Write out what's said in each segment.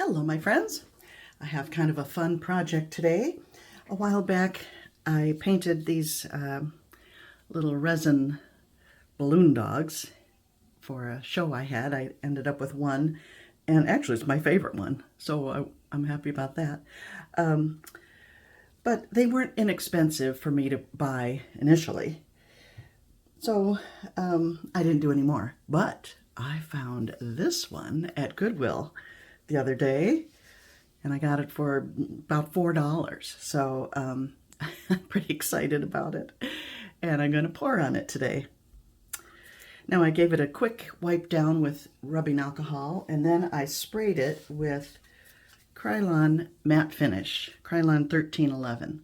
Hello, my friends. I have kind of a fun project today. A while back, I painted these little resin balloon dogs for a show I had. I ended up with one, and actually it's my favorite one, so I'm happy about that. But they weren't inexpensive for me to buy initially, so I didn't do any more. But I found this one at Goodwill the other day, and I got it for about $4. So I'm pretty excited about it, and I'm going to pour on it today. Now I gave it a quick wipe down with rubbing alcohol, and then I sprayed it with Krylon matte finish, Krylon 1311.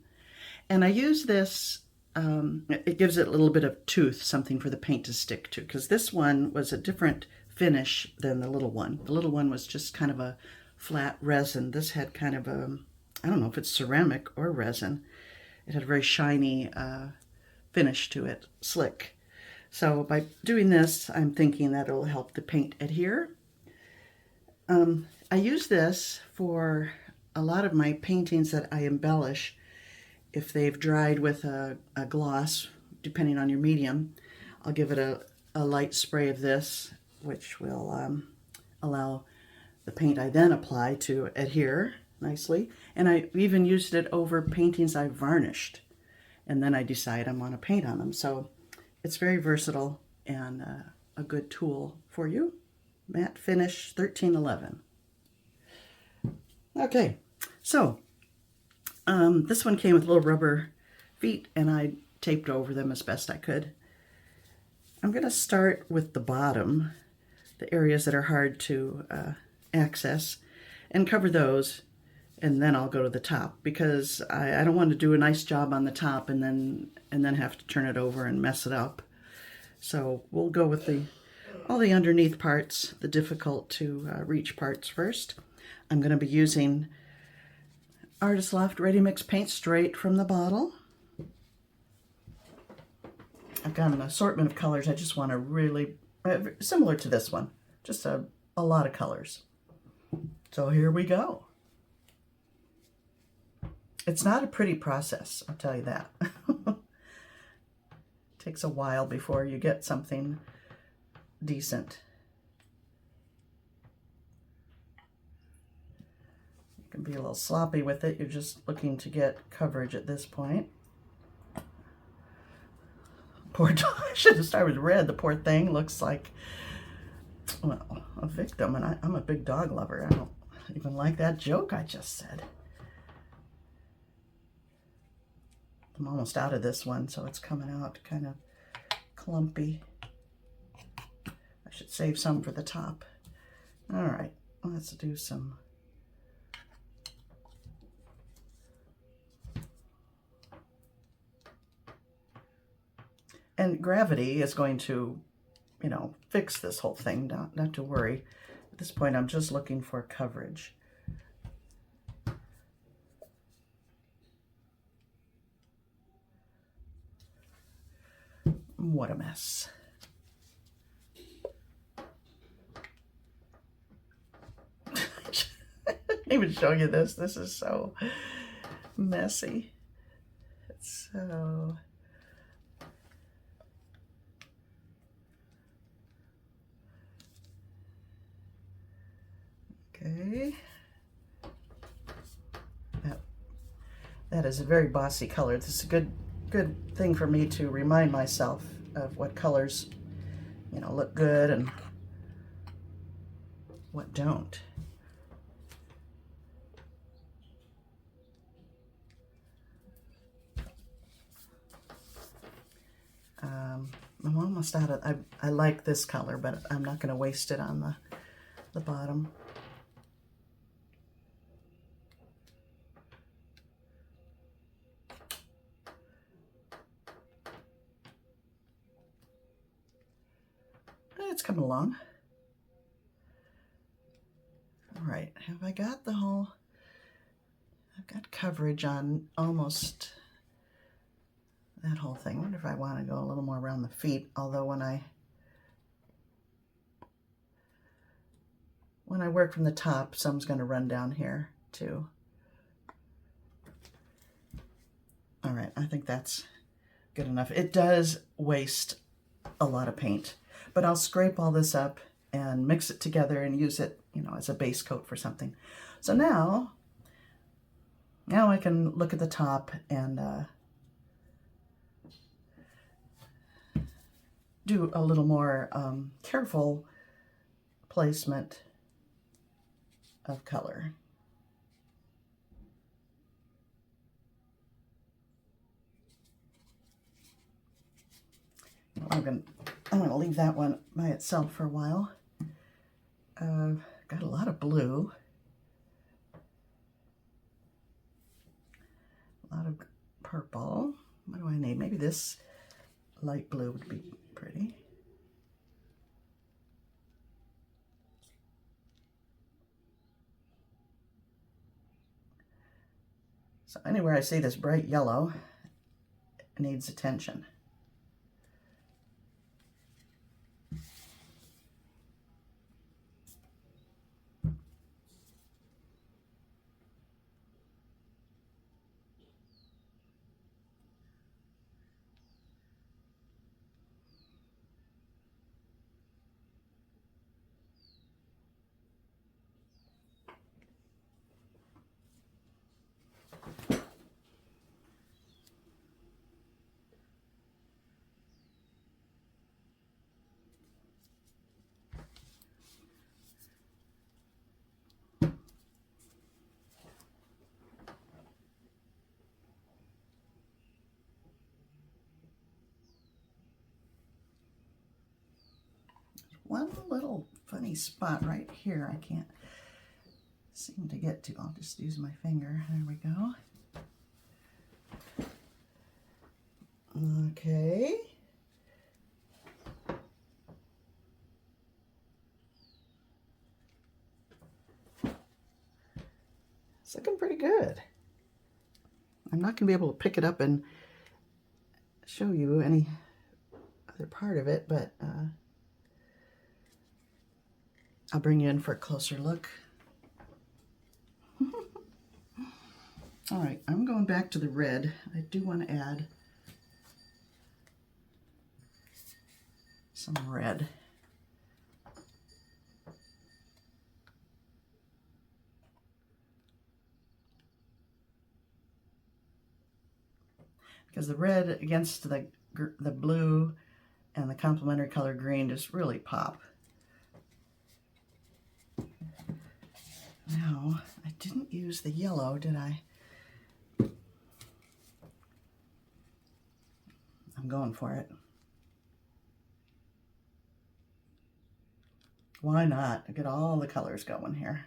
And I use this, it gives it a little bit of tooth, something for the paint to stick to, because this one was a different finish than the little one. The little one was just kind of a flat resin. This had kind of a, I don't know if it's ceramic or resin. It had a very shiny finish to it, slick. So by doing this, I'm thinking that it'll help the paint adhere. I use this for a lot of my paintings that I embellish. If they've dried with a gloss, depending on your medium, I'll give it a light spray of this, which will allow the paint I then apply to adhere nicely. And I even used it over paintings I've varnished, and then I decide I want to paint on them. So it's very versatile and a good tool for you. Matte Finish 1311. Okay, so this one came with little rubber feet, and I taped over them as best I could. I'm going to start with the bottom, the areas that are hard to access, and cover those, and then I'll go to the top, because I don't want to do a nice job on the top and then have to turn it over and mess it up. So we'll go with all the underneath parts, the difficult to reach parts first. I'm going to be using Artist Loft Ready Mix paint straight from the bottle. I've got an assortment of colors. I just want to really, similar to this one, just a lot of colors. So here we go. It's not a pretty process, I'll tell you that. It takes a while before you get something decent. You can be a little sloppy with it. You're just looking to get coverage at this point. Poor dog. I should have started with red. The poor thing looks like, well, a victim, and I'm a big dog lover. I don't even like that joke I just said. I'm almost out of this one, so it's coming out kind of clumpy. I should save some for the top. All right, let's do some. And gravity is going to, fix this whole thing, not to worry. At this point, I'm just looking for coverage. What a mess. I can't even show you this. This is so messy. It's so... Okay. That is a very bossy color. This is a good thing for me to remind myself of what colors, look good and what don't. I'm almost out of, I like this color, but I'm not going to waste it on the bottom. It's coming along. All right, have I got the whole, I've got coverage on almost that whole thing. I wonder if I want to go a little more around the feet, although when when I work from the top, some's going to run down here too. All right, I think that's good enough. It does waste a lot of paint, but I'll scrape all this up and mix it together and use it, you know, as a base coat for something. So now I can look at the top and do a little more careful placement of color. I'm gonna leave that one by itself for a while. Got a lot of blue, a lot of purple. What do I need? Maybe this light blue would be pretty. So anywhere I see this bright yellow, it needs attention. One little funny spot right here I can't seem to get to. I'll just use my finger. There we go. Okay. It's looking pretty good. I'm not going to be able to pick it up and show you any other part of it, but I'll bring you in for a closer look. All right, I'm going back to the red. I do want to add some red. Because the red against the blue and the complementary color green just really pop. Now, I didn't use the yellow, did I? I'm going for it. Why not? Get all the colors going here.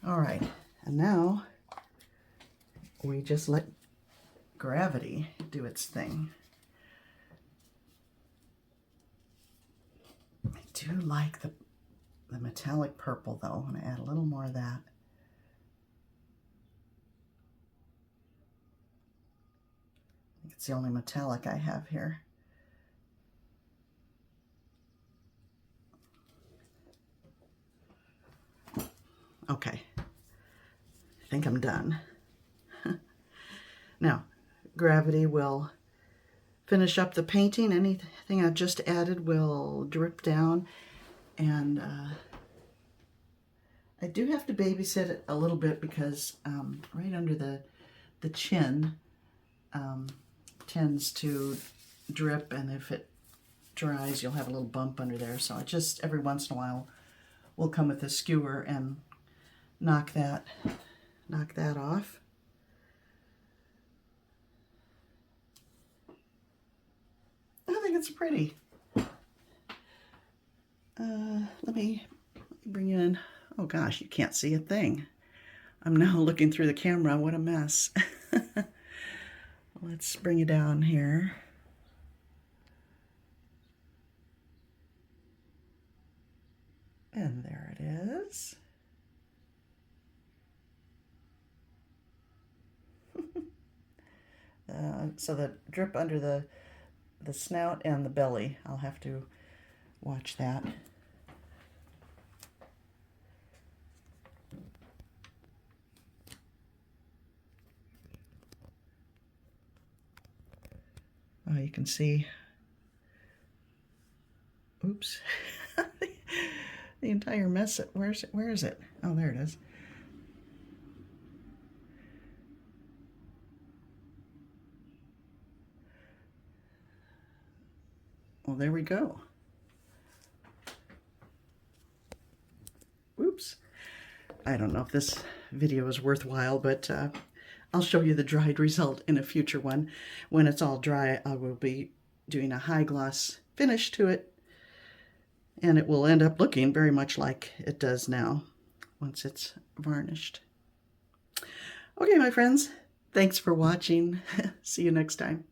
All right, and now we just let gravity do its thing. I do like the metallic purple though. I'm going to add a little more of that. I think it's the only metallic I have here. Okay, I think I'm done. Now, gravity will finish up the painting. Anything I've just added will drip down, and I do have to babysit it a little bit because right under the chin tends to drip, and if it dries, you'll have a little bump under there. So I just every once in a while will come with a skewer and knock that off. I think it's pretty. Let me bring you in. Oh gosh, you can't see a thing. I'm now looking through the camera. What a mess. Let's bring you down here. And there it is. So the drip under the the snout and the belly. I'll have to watch that. Oh, you can see, oops, the entire mess. Where is it? Oh, there it is. Well, there we go. Oops. I don't know if this video is worthwhile, but I'll show you the dried result in a future one. When it's all dry, I will be doing a high gloss finish to it, and it will end up looking very much like it does now once it's varnished. Okay, my friends, thanks for watching. See you next time.